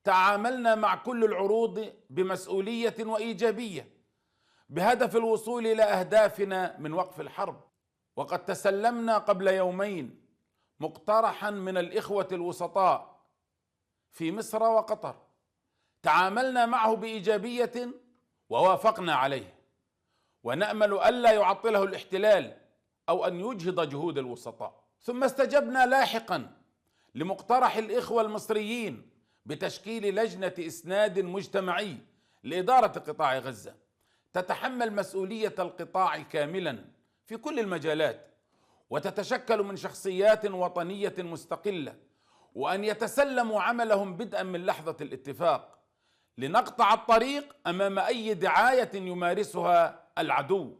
تعاملنا مع كل العروض بمسؤولية وإيجابية بهدف الوصول إلى أهدافنا من وقف الحرب. وقد تسلمنا قبل يومين مقترحا من الإخوة الوسطاء في مصر وقطر، تعاملنا معه بإيجابية ووافقنا عليه، ونأمل ألا يعطله الاحتلال أو أن يجهض جهود الوسطاء. ثم استجبنا لاحقا لمقترح الإخوة المصريين بتشكيل لجنة إسناد مجتمعي لإدارة قطاع غزة تتحمل مسؤولية القطاع كاملا في كل المجالات، وتتشكل من شخصيات وطنية مستقلة، وأن يتسلموا عملهم بدءا من لحظة الاتفاق لنقطع الطريق أمام أي دعاية يمارسها العدو.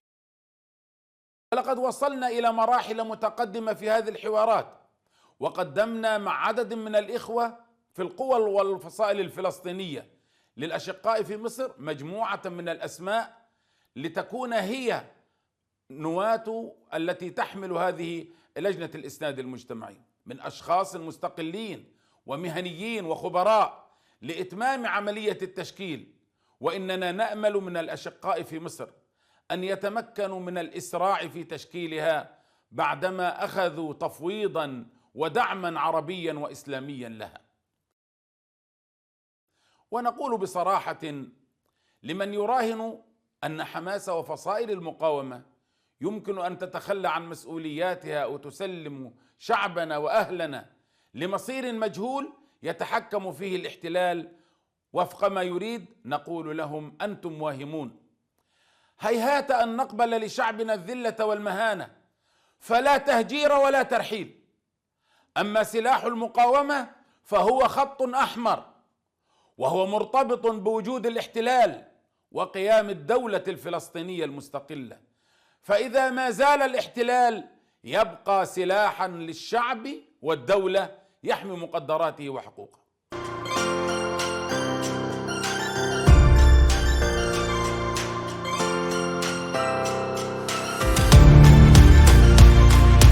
ولقد وصلنا إلى مراحل متقدمة في هذه الحوارات، وقدمنا مع عدد من الإخوة في القوى والفصائل الفلسطينية للأشقاء في مصر مجموعة من الأسماء لتكون هي نواة التي تحمل هذه لجنة الإسناد المجتمعي من أشخاص مستقلين ومهنيين وخبراء لإتمام عملية التشكيل. وإننا نأمل من الأشقاء في مصر أن يتمكنوا من الإسراع في تشكيلها بعدما أخذوا تفويضا ودعما عربيا وإسلاميا لها. ونقول بصراحة لمن يراهن أن حماس وفصائل المقاومة يمكن أن تتخلى عن مسؤولياتها أو تسلم شعبنا وأهلنا لمصير مجهول يتحكم فيه الاحتلال وفق ما يريد، نقول لهم أنتم واهمون. هيهات أن نقبل لشعبنا الذلة والمهانة، فلا تهجير ولا ترحيل. أما سلاح المقاومة فهو خط أحمر، وهو مرتبط بوجود الاحتلال وقيام الدولة الفلسطينية المستقلة. فإذا ما زال الاحتلال يبقى سلاحا للشعب والدولة يحمي مقدراته وحقوقه.